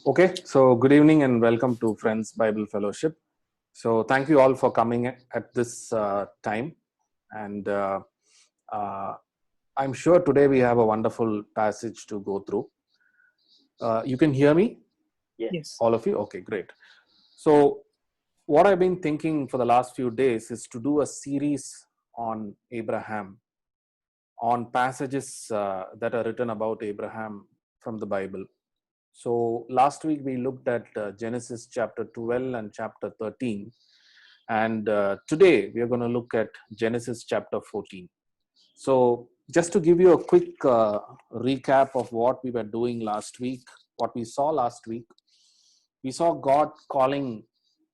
Okay, so good evening and welcome to Friends Bible Fellowship. So, thank you all for coming at this time. And uh, I'm sure today we have a wonderful passage to go through. You can hear me, Yes. all of you? Okay, great. So, what I've been thinking for the last few days is to do a series on Abraham, on passages that are written about Abraham from the Bible. So last week we looked at Genesis chapter 12 and chapter 13. And today we are going to look at Genesis chapter 14. So just to give you a quick recap of what we were doing last week, what we saw last week, we saw God calling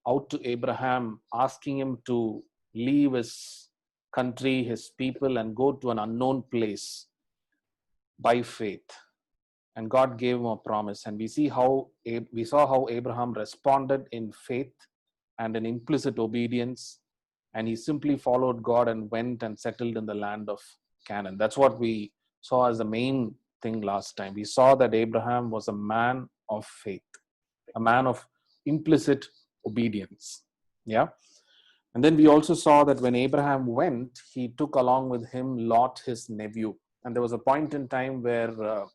out to Abraham, asking him to leave his country, his people, and go to an unknown place by faith. And God gave him a promise. And we saw how Abraham responded in faith and in implicit obedience, and he simply followed God and went and settled in the land of Canaan. That's what we saw as the main thing last time. We saw that Abraham was a man of faith, a man of implicit obedience. Yeah. And then we also saw that when Abraham went, he took along with him Lot, his nephew. And there was a point in time where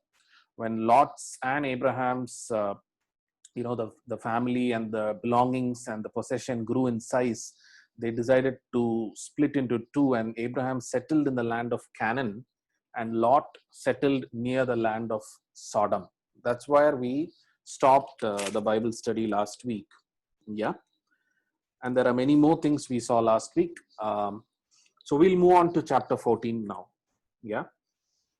when Lot's and Abraham's, the family and the belongings and the possession grew in size, they decided to split into two, and Abraham settled in the land of Canaan, and Lot settled near the land of Sodom. That's where we stopped the Bible study last week. Yeah. And there are many more things we saw last week. So we'll move on to chapter 14 now. Yeah.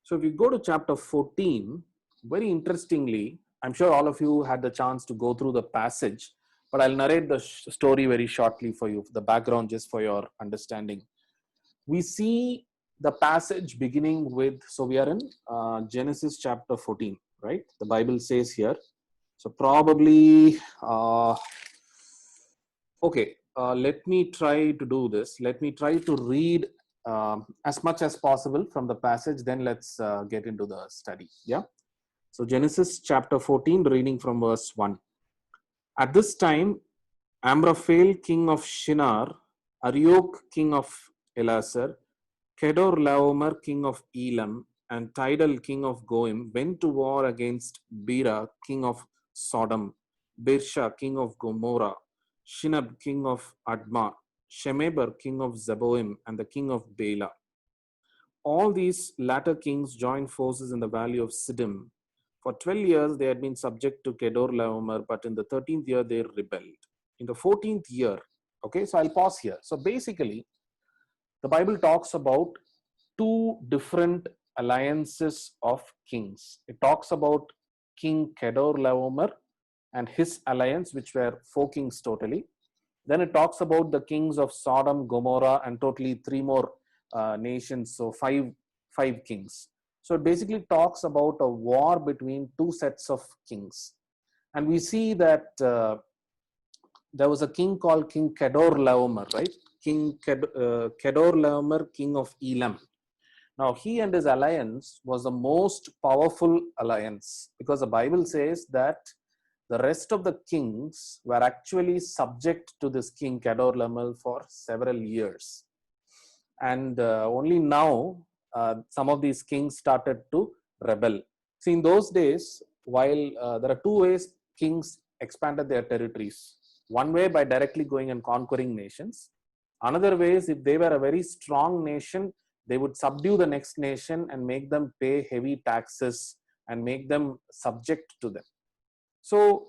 So if you go to chapter 14, very interestingly, I'm sure all of you had the chance to go through the passage, but I'll narrate the story very shortly for you, the background just for your understanding. We see the passage beginning with, so we are in Genesis chapter 14, right? The Bible says here. So probably, let me try to do this. Let me try to read as much as possible from the passage, then let's get into the study. Yeah. So Genesis chapter 14, reading from verse 1. At this time, Amraphel, king of Shinar, Arioch, king of Elasar, Kedorlaomer, king of Elam, and Tidal, king of Goim, went to war against Bera, king of Sodom, Birsha, king of Gomorrah, Shinab, king of Admah, Shemeber, king of Zeboim, and the king of Bela. All these latter kings joined forces in the valley of Siddim. For 12 years they had been subject to Kedorlaomer, but in the 13th year they rebelled. In the 14th year, okay, so I'll pause here. So basically, the Bible talks about two different alliances of kings. It talks about King Kedorlaomer and his alliance, which were four kings totally. Then it talks about the kings of Sodom, Gomorrah, and totally three more nations, so five kings. So it basically talks about a war between two sets of kings. And we see that there was a king called King Kedorlaomer, right? King Kedorlaomer, king of Elam. Now, he and his alliance was the most powerful alliance, because the Bible says that the rest of the kings were actually subject to this king Kedorlaomer for several years. And only now, some of these kings started to rebel. See, in those days, while there are two ways kings expanded their territories. One way by directly going and conquering nations. Another way is if they were a very strong nation, they would subdue the next nation and make them pay heavy taxes and make them subject to them. So,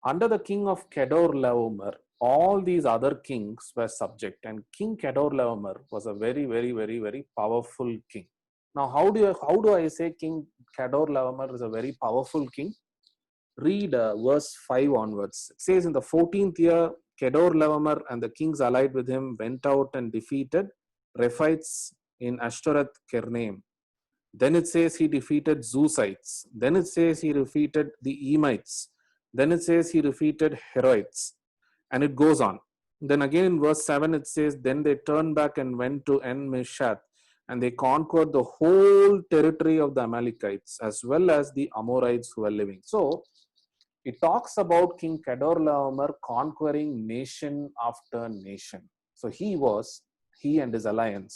under the king of Kedorlaomer, all these other kings were subject, and King Kedorlaomer was a very, very, very, very powerful king. Now, how do I say King Kedorlaomer is a very powerful king? Read verse 5 onwards. It says, in the 14th year, Kedorlaomer and the kings allied with him went out and defeated Rephites in Ashtoreth Kernaim. Then it says he defeated Zusites. Then it says he defeated the Emites. Then it says he defeated Heroites. And it goes on. Then again in verse 7 it says, then they turned back and went to En-Meshath, and they conquered the whole territory of the Amalekites as well as the Amorites who were living. So it talks about King Kedorlaomer conquering nation after nation. So he and his alliance,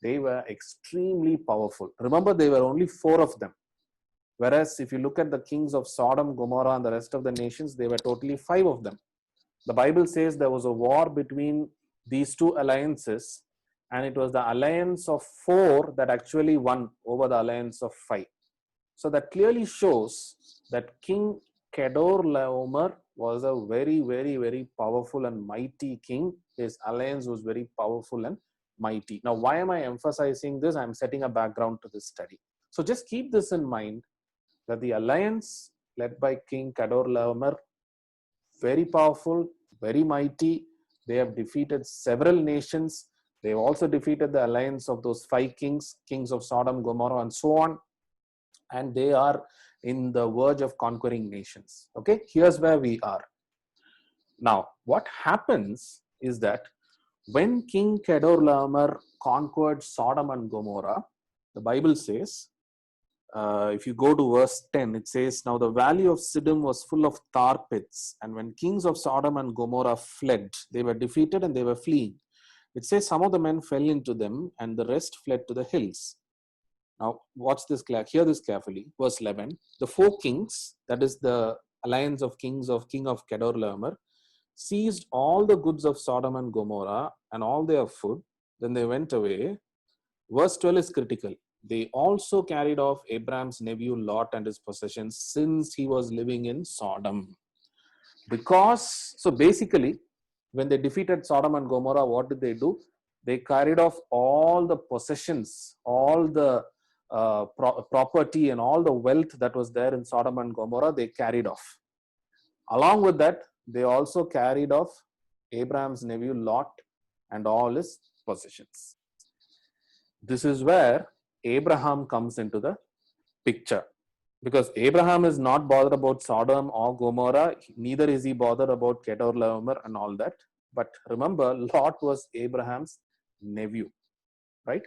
they were extremely powerful. Remember, there were only 4 of them. Whereas if you look at the kings of Sodom, Gomorrah, and the rest of the nations, there were totally 5 of them. The Bible says there was a war between these 2 alliances, and it was the alliance of 4 that actually won over the alliance of 5. So that clearly shows that King Kedorlaomer was a very, very, very powerful and mighty king. His alliance was very powerful and mighty. Now, why am I emphasizing this? I'm setting a background to this study. So just keep this in mind, that the alliance led by King Kedorlaomer, very powerful, very mighty. They have defeated several nations. They have also defeated the alliance of those 5 kings, kings of Sodom, Gomorrah, and so on. And they are in the verge of conquering nations. Okay, here's where we are. Now, what happens is that when King Kedorlaomer conquered Sodom and Gomorrah, the Bible says, if you go to verse 10, it says, now the valley of Siddim was full of tar pits, and when kings of Sodom and Gomorrah fled, they were defeated and they were fleeing. It says some of the men fell into them and the rest fled to the hills. Now watch this, hear this carefully. Verse 11, the 4 kings, that is the alliance of kings of King of Kedorlaomer, seized all the goods of Sodom and Gomorrah and all their food. Then they went away. Verse 12 is critical. They also carried off Abraham's nephew Lot and his possessions, since he was living in Sodom. So basically, when they defeated Sodom and Gomorrah, what did they do? They carried off all the possessions, all the property and all the wealth that was there in Sodom and Gomorrah, they carried off. Along with that, they also carried off Abraham's nephew Lot and all his possessions. This is where Abraham comes into the picture, because Abraham is not bothered about Sodom or Gomorrah, neither is he bothered about Kedorlaomer and all that. But remember, Lot was Abraham's nephew, right?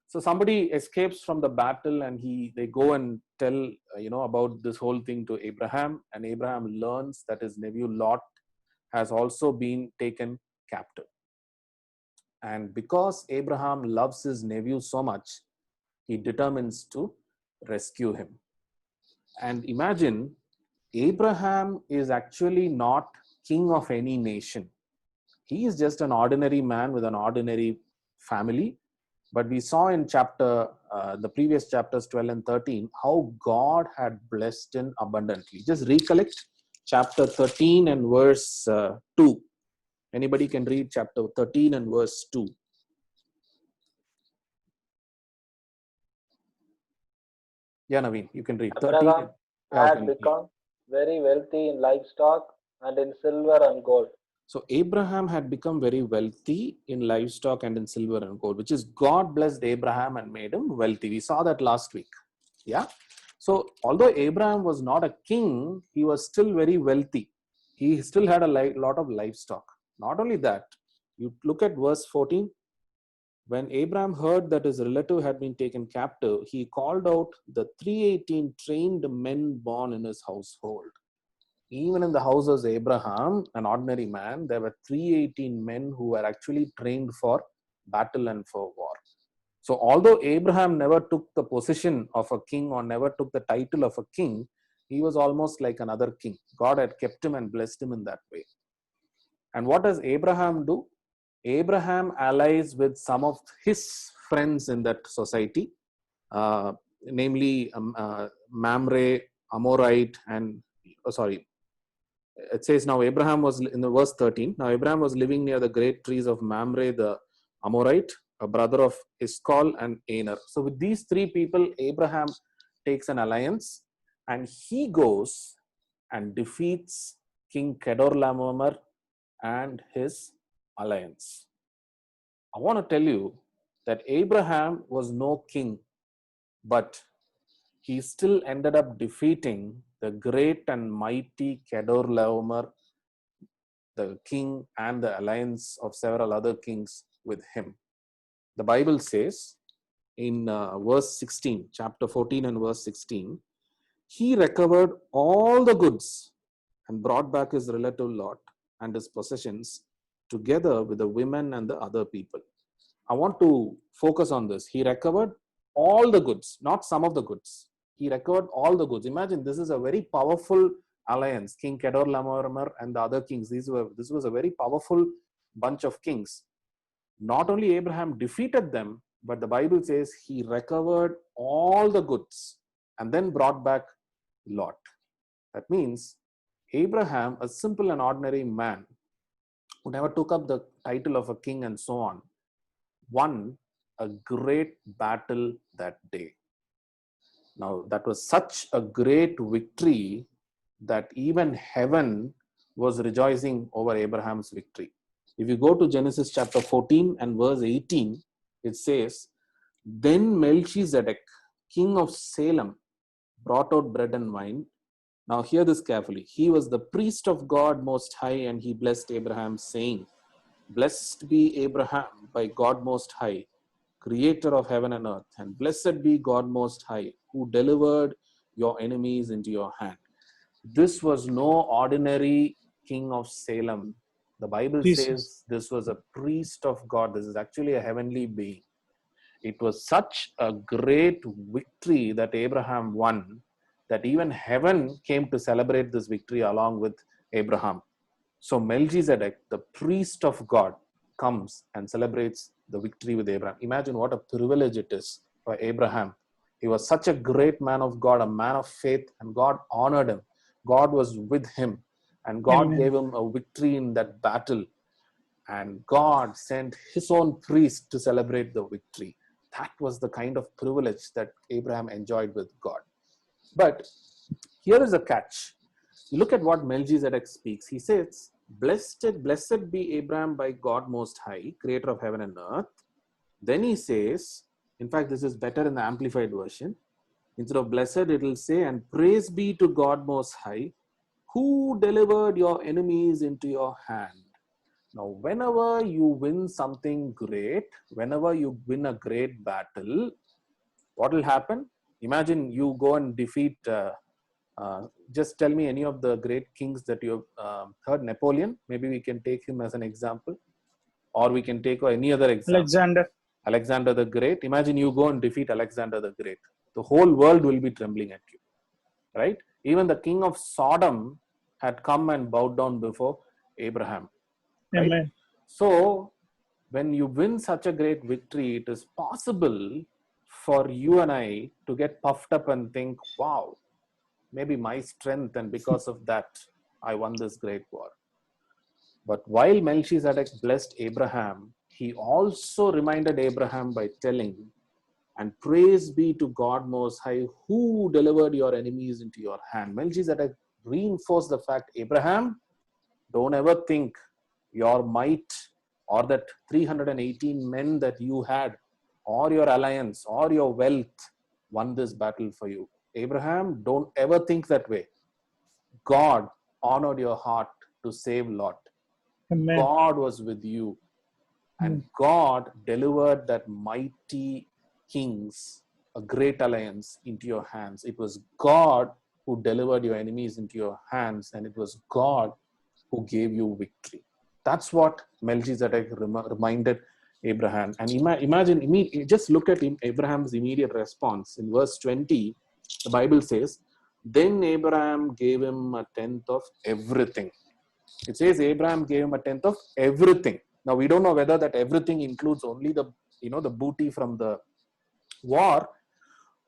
So somebody escapes from the battle and they go and tell about this whole thing to Abraham, and Abraham learns that his nephew Lot has also been taken captive. And because Abraham loves his nephew so much, he determines to rescue him. And imagine, Abraham is actually not king of any nation. He is just an ordinary man with an ordinary family. But we saw in the previous chapters 12 and 13, how God had blessed him abundantly. Just recollect chapter 13 and verse 2. Anybody can read chapter 13 and verse 2. Yeah, Naveen, you can read. Abraham had become very wealthy in livestock and in silver and gold. So Abraham had become very wealthy in livestock and in silver and gold, which is God blessed Abraham and made him wealthy. We saw that last week. Yeah. So although Abraham was not a king, he was still very wealthy. He still had a lot of livestock. Not only that, you look at verse 14. When Abraham heard that his relative had been taken captive, he called out the 318 trained men born in his household. Even in the house of Abraham, an ordinary man, there were 318 men who were actually trained for battle and for war. So although Abraham never took the position of a king or never took the title of a king, he was almost like another king. God had kept him and blessed him in that way. And what does Abraham do? Abraham allies with some of his friends in that society, namely Mamre, Amorite, and it says now Abraham was in the verse 13. Now Abraham was living near the great trees of Mamre, the Amorite, a brother of Eshcol and Aner. So with these 3 people, Abraham takes an alliance, and he goes and defeats King Kedorlaomer and his alliance. I want to tell you that Abraham was no king, but he still ended up defeating the great and mighty Kedorlaomer, the king, and the alliance of several other kings with him. The Bible says in verse 16, chapter 14 and verse 16, he recovered all the goods and brought back his relative Lot and his possessions together with the women and the other people. I want to focus on this. He recovered all the goods, not some of the goods. He recovered all the goods. Imagine, this is a very powerful alliance. King Kedorlaomer and the other kings. This was a very powerful bunch of kings. Not only Abraham defeated them, but the Bible says he recovered all the goods and then brought back Lot. That means Abraham, a simple and ordinary man who never took up the title of a king and so on, won a great battle that day. Now, that was such a great victory that even heaven was rejoicing over Abraham's victory. If you go to Genesis chapter 14 and verse 18, it says, "Then Melchizedek, king of Salem, brought out bread and wine." Now, hear this carefully. "He was the priest of God Most High, and he blessed Abraham, saying, 'Blessed be Abraham by God Most High, creator of heaven and earth, and blessed be God Most High, who delivered your enemies into your hand.'" This was no ordinary king of Salem. The Bible Jesus. says this was a priest of God. This is actually a heavenly being. It was such a great victory that Abraham won that even heaven came to celebrate this victory along with Abraham. So Melchizedek, the priest of God, comes and celebrates the victory with Abraham. Imagine what a privilege it is for Abraham. He was such a great man of God, a man of faith, and God honored him. God was with him, and God Amen. gave him a victory in that battle. And God sent his own priest to celebrate the victory. That was the kind of privilege that Abraham enjoyed with God. But here is a catch. You look at what Melchizedek speaks. He says, Blessed be Abraham by God Most High, creator of heaven and earth. Then he says, in fact, this is better in the amplified version. Instead of blessed, it will say, "And praise be to God Most High, who delivered your enemies into your hand." Now, whenever you win something great, whenever you win a great battle, what will happen? Imagine you go and defeat, just tell me any of the great kings that you've heard. Napoleon, maybe we can take him as an example, or we can take any other example. Alexander the Great. Imagine you go and defeat Alexander the Great. The whole world will be trembling at you, right? Even the king of Sodom had come and bowed down before Abraham, right? Amen. So when you win such a great victory, it is possible for you and I to get puffed up and think, wow, maybe my strength, and because of that, I won this great war. But while Melchizedek blessed Abraham, he also reminded Abraham by telling, "And praise be to God Most High, who delivered your enemies into your hand." Melchizedek reinforced the fact, Abraham, don't ever think your might or that 318 men that you had, or your alliance or your wealth won this battle for you. Abraham, don't ever think that way. God honored your heart to save Lot. Amen. God was with you, and God delivered that mighty kings, a great alliance, into your hands. It was God who delivered your enemies into your hands, and it was God who gave you victory. That's what Melchizedek reminded Abraham. And imagine, just look at Abraham's immediate response. In verse 20, the Bible says, "Then Abraham gave him a tenth of everything." It says Abraham gave him a tenth of everything. Now, we don't know whether that everything includes only the booty from the war,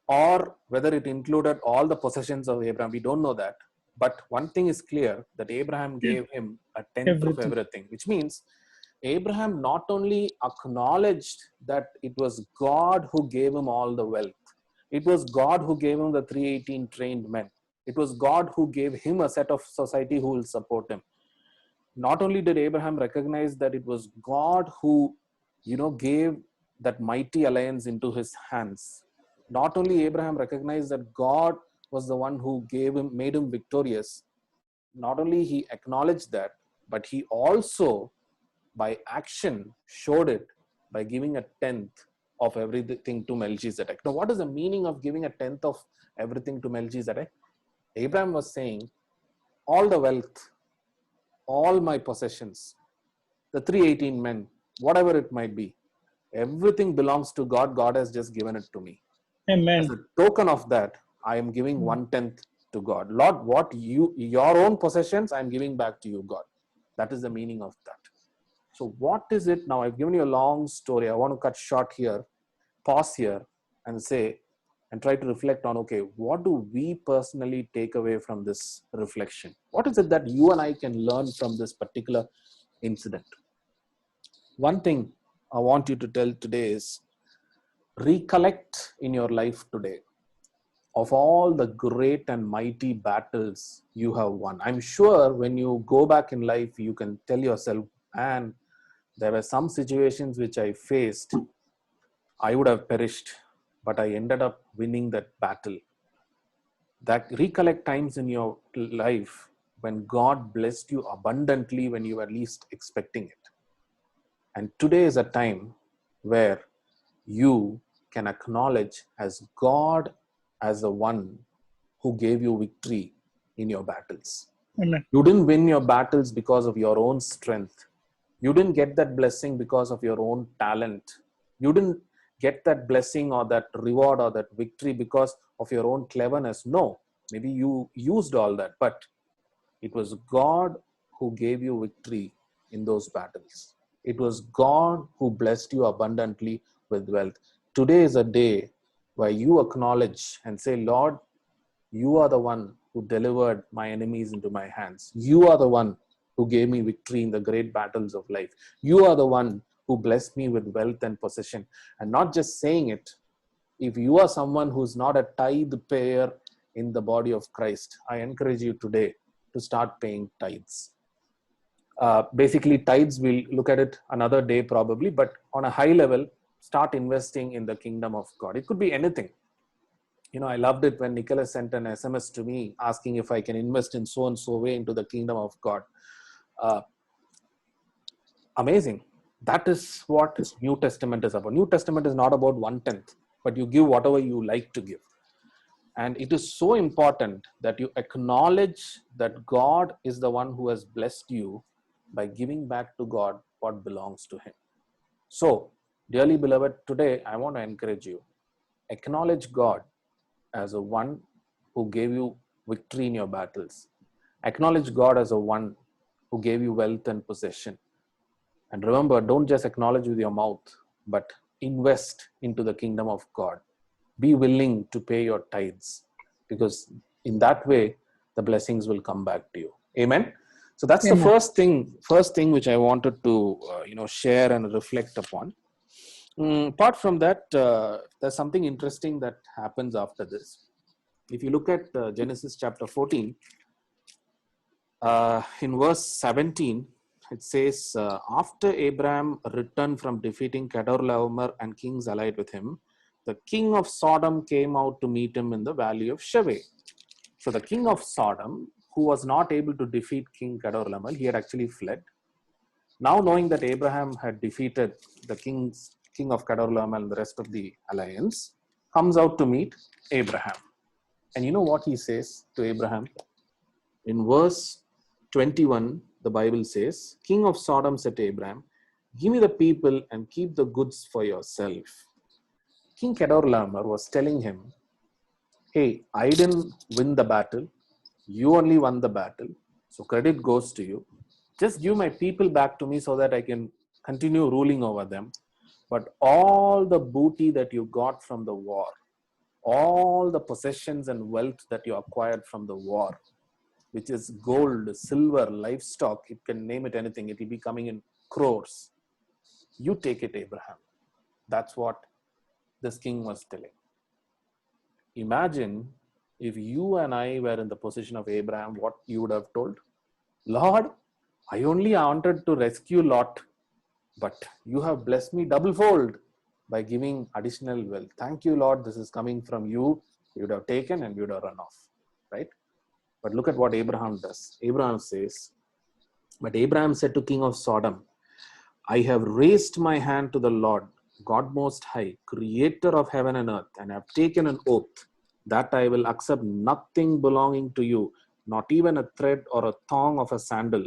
or whether it included all the possessions of Abraham. We don't know that. But one thing is clear, that Abraham gave him a tenth of everything, which means Abraham not only acknowledged that it was God who gave him all the wealth, it was God who gave him the 318 trained men, it was God who gave him a set of society who will support him. Not only did Abraham recognize that it was God who, gave that mighty alliance into his hands. Not only Abraham recognized that God was the one who made him victorious. Not only he acknowledged that, but he also, by action, showed it by giving a tenth of everything to Melchizedek. Now, what is the meaning of giving a tenth of everything to Melchizedek? Abraham was saying, all the wealth, all my possessions, the 318 men, whatever it might be, everything belongs to God. God has just given it to me. As Amen. a token of that, I am giving 1/10 to God. Lord, your own possessions, I am giving back to you, God. That is the meaning of that. So what is it now? I've given you a long story. I want to cut short here, pause here and say, and try to reflect on, okay, what do we personally take away from this reflection? What is it that you and I can learn from this particular incident? One thing I want you to tell today is, recollect in your life today of all the great and mighty battles you have won. I'm sure when you go back in life, you can tell yourself, man, there were some situations which I faced, I would have perished, but I ended up winning that battle. That recollect times in your life when God blessed you abundantly when you were least expecting it. And today is a time where you can acknowledge as God as the one who gave you victory in your battles. Amen. You didn't win your battles because of your own strength. You didn't get that blessing because of your own talent. You didn't get that blessing or that reward or that victory because of your own cleverness. No, maybe you used all that, but it was God who gave you victory in those battles. It was God who blessed you abundantly with wealth. Today is a day where you acknowledge and say, Lord, you are the one who delivered my enemies into my hands. You are the one who gave me victory in the great battles of life. You are the one who blessed me with wealth and possession. And not just saying it, if you are someone who's not a tithe payer in the body of Christ, I encourage you today to start paying tithes. Basically, tithes, we'll look at it another day probably, but on a high level, start investing in the kingdom of God. It could be anything. You know, I loved it when Nicholas sent an SMS to me asking if I can invest in so and so way into the kingdom of God. Amazing. That is what New Testament is about. New Testament is not about 1/10, but you give whatever you like to give. And it is so important that you acknowledge that God is the one who has blessed you by giving back to God what belongs to Him. So, dearly beloved, today I want to encourage you. Acknowledge God as a one who gave you victory in your battles. Acknowledge God as a one who gave you wealth and possession. And remember, don't just acknowledge with your mouth, but invest into the kingdom of God. Be willing to pay your tithes, because in that way, the blessings will come back to you. Amen. So that's Amen. the first thing which I wanted to share and reflect upon. Apart from that, there's something interesting that happens after this. If you look at Genesis chapter 14, in verse 17, it says, after Abraham returned from defeating Kedorlaomer and kings allied with him, the king of Sodom came out to meet him in the valley of Sheveh. So the king of Sodom, who was not able to defeat King Kedorlaomer, he had actually fled. Now knowing that Abraham had defeated the king of Kedorlaomer and the rest of the alliance, comes out to meet Abraham. And you know what he says to Abraham? In verse 21, the Bible says, King of Sodom said to Abraham, give me the people and keep the goods for yourself. King Kedorlaomer was telling him, hey, I didn't win the battle. You only won the battle. So credit goes to you. Just give my people back to me so that I can continue ruling over them. But all the booty that you got from the war, all the possessions and wealth that you acquired from the war, which is gold, silver, livestock, you can name it anything, it will be coming in crores. You take it, Abraham. That's what this king was telling. Imagine if you and I were in the position of Abraham, what you would have told. Lord, I only wanted to rescue Lot, but you have blessed me doublefold by giving additional wealth. Thank you, Lord. This is coming from you. You would have taken and you would have run off, right? But look at what Abraham does. Abraham says, but Abraham said to King of Sodom, I have raised my hand to the Lord, God Most High, creator of heaven and earth, and have taken an oath that I will accept nothing belonging to you, not even a thread or a thong of a sandal,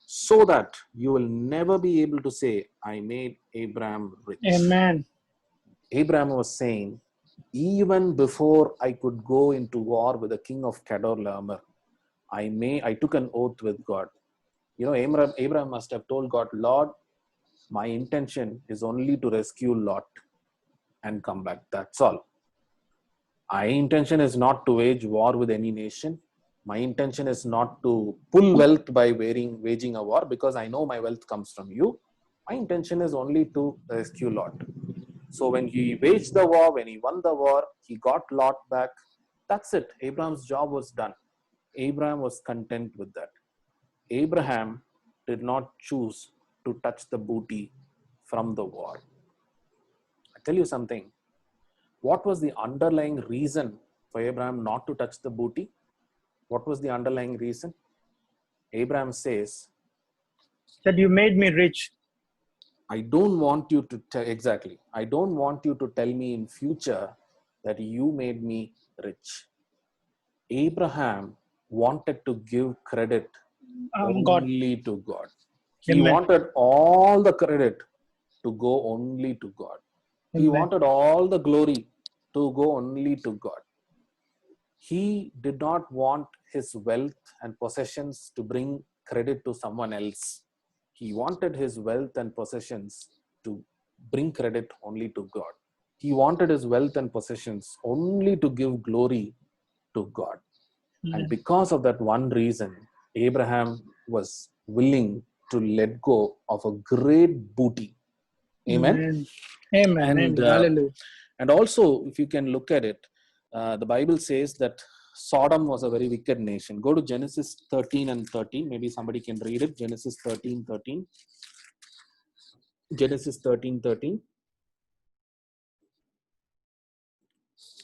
so that you will never be able to say, I made Abraham rich. Amen. Abraham was saying, even before I could go into war with the king of Kedorlaomer, I took an oath with God. You know, Abraham must have told God, Lord, my intention is only to rescue Lot and come back. That's all. My intention is not to wage war with any nation. My intention is not to pull wealth by waging a war, because I know my wealth comes from you. My intention is only to rescue Lot. So when he waged the war, when he won the war, he got Lot back. That's it. Abraham's job was done. Abraham was content with that. Abraham did not choose to touch the booty from the war. I tell you something. What was the underlying reason for Abraham not to touch the booty? What was the underlying reason? Abraham says, That you made me rich. I don't want you to exactly. I don't want you to tell me in future that you made me rich. Abraham wanted to give credit God. only to God. He Amen. wanted all the credit to go only to God. He Amen. wanted all the glory to go only to God. He did not want his wealth and possessions to bring credit to someone else. He wanted his wealth and possessions to bring credit only to God. He wanted his wealth and possessions only to give glory to God. And because of that one reason, Abraham was willing to let go of a great booty. Amen. Amen. Amen. Hallelujah. And also, if you can look at it, the Bible says that Sodom was a very wicked nation. Go to Genesis 13 and 13. Maybe somebody can read it. Genesis 13, 13. Genesis 13, 13.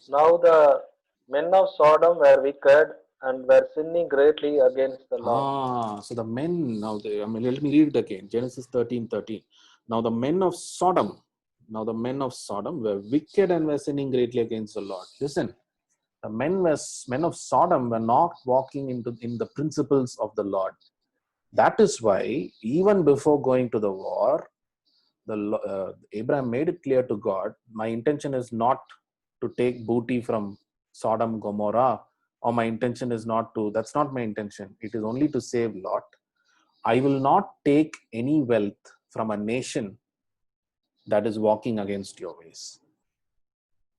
Now the men of Sodom were wicked and were sinning greatly against the Lord. So the men, let me read it again. Genesis 13, 13. Now the men of Sodom were wicked and were sinning greatly against the Lord. Listen, the men of Sodom were not walking in the principles of the Lord. That is why, even before going to the war, Abraham made it clear to God, my intention is not to take booty from Sodom, Gomorrah, or my intention is that's not my intention. It is only to save Lot. I will not take any wealth from a nation that is walking against your ways.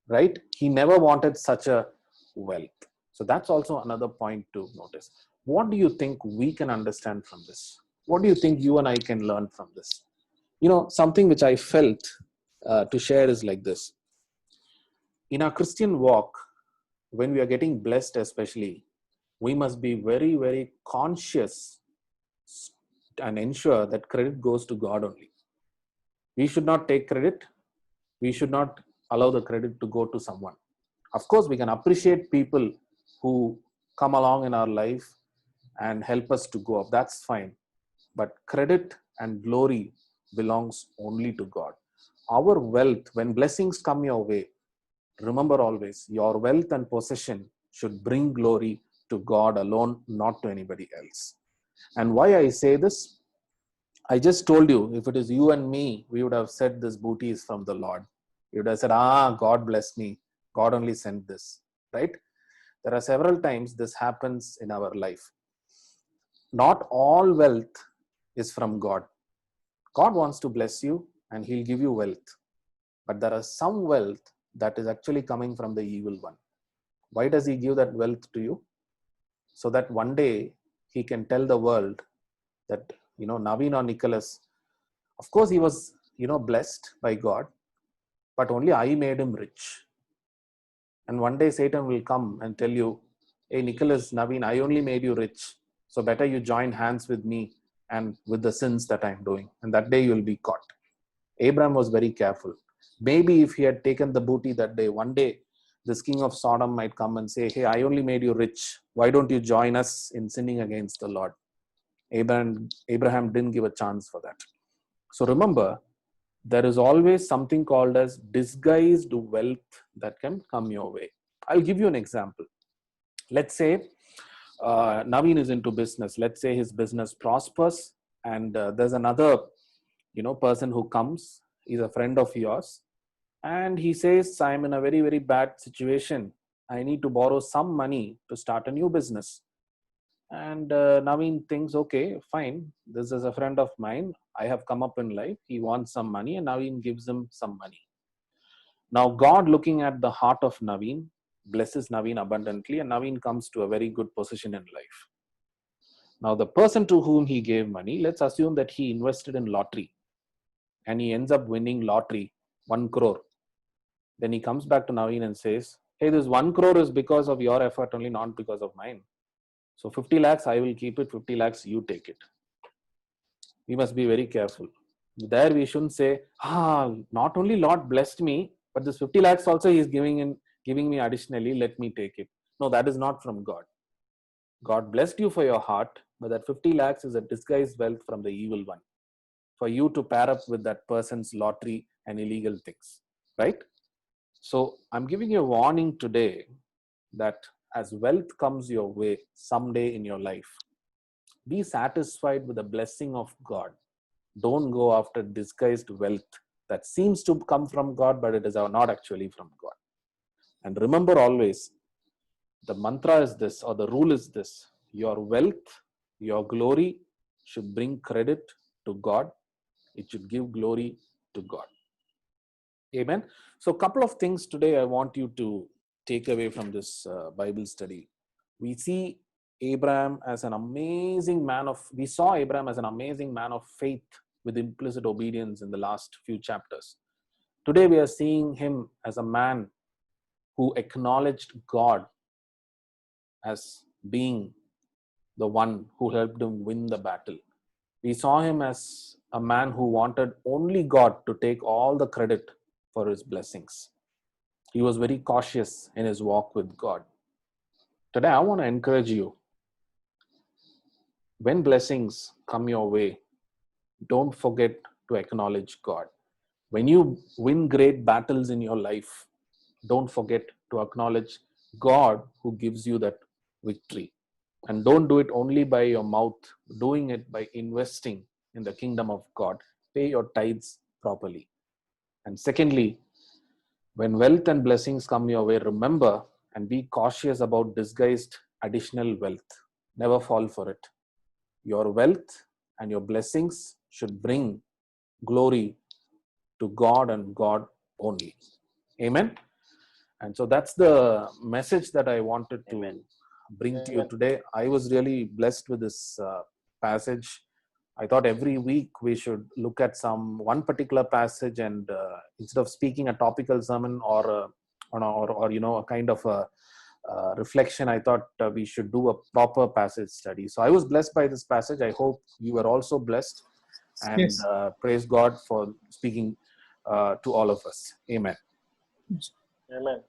Right? He never wanted such a wealth. So that's also another point to notice. What do you think we can understand from this? What do you think you and I can learn from this? You know, something which I felt to share is like this. In our Christian walk, when we are getting blessed especially, we must be very, very conscious and ensure that credit goes to God only. We should not take credit. We should not allow the credit to go to someone. Of course, we can appreciate people who come along in our life and help us to go up. That's fine. But credit and glory belongs only to God. Our wealth, when blessings come your way, remember always, your wealth and possession should bring glory to God alone, not to anybody else. And why I say this? I just told you, if it is you and me, we would have said this booty is from the Lord. You would have said, God bless me. God only sent this, right? There are several times this happens in our life. Not all wealth is from God. God wants to bless you and he'll give you wealth. But there are some wealth that is actually coming from the evil one. Why does he give that wealth to you? So that one day he can tell the world that, Naveen or Nicholas, of course he was, blessed by God, but only I made him rich. And one day Satan will come and tell you, hey, Nicholas, Naveen, I only made you rich. So better you join hands with me and with the sins that I'm doing. And that day you will be caught. Abraham was very careful. Maybe if he had taken the booty that day, one day this king of Sodom might come and say, hey, I only made you rich. Why don't you join us in sinning against the Lord? Abraham didn't give a chance for that. So remember, there is always something called as disguised wealth that can come your way. I'll give you an example. Let's say Naveen is into business. Let's say his business prospers, and there's another, person who comes. He's a friend of yours, and he says, "I'm in a very, very bad situation. I need to borrow some money to start a new business." And Naveen thinks, "Okay, fine. This is a friend of mine. I have come up in life. He wants some money," and Naveen gives him some money. Now, God, looking at the heart of Naveen, blesses Naveen abundantly, and Naveen comes to a very good position in life. Now, the person to whom he gave money, let's assume that he invested in lottery and he ends up winning lottery, 1 crore. Then he comes back to Naveen and says, "Hey, this 1 crore is because of your effort only, not because of mine. So 50 lakhs, I will keep it. 50 lakhs, you take it." We must be very careful. There we shouldn't say, not only Lord blessed me, but this 50 lakhs also he is giving me additionally, let me take it. No, that is not from God. God blessed you for your heart, but that 50 lakhs is a disguised wealth from the evil one for you to pair up with that person's lottery and illegal things, right? So I'm giving you a warning today that as wealth comes your way someday in your life, be satisfied with the blessing of God. Don't go after disguised wealth that seems to come from God, but it is not actually from God. And remember always, the mantra is this, or the rule is this: your wealth, your glory should bring credit to God. It should give glory to God. Amen. So, a couple of things today I want you to take away from this Bible study. We see Abraham as an amazing man of, we saw Abraham as an amazing man of faith with implicit obedience in the last few chapters. Today we are seeing him as a man who acknowledged God as being the one who helped him win the battle. We saw him as a man who wanted only God to take all the credit for his blessings. He was very cautious in his walk with God. Today I want to encourage you, when blessings come your way, don't forget to acknowledge God. When you win great battles in your life, don't forget to acknowledge God who gives you that victory. And don't do it only by your mouth, doing it by investing in the kingdom of God. Pay your tithes properly. And secondly, when wealth and blessings come your way, remember and be cautious about disguised additional wealth. Never fall for it. Your wealth and your blessings should bring glory to God and God only. Amen. And so that's the message that I wanted to bring to you today. I was really blessed with this passage. I thought every week we should look at one particular passage, and instead of speaking a topical sermon or a kind of a reflection, I thought we should do a proper passage study. So I was blessed by this passage. I hope you were also blessed, and Yes. praise God for speaking to all of us. Amen. Amen.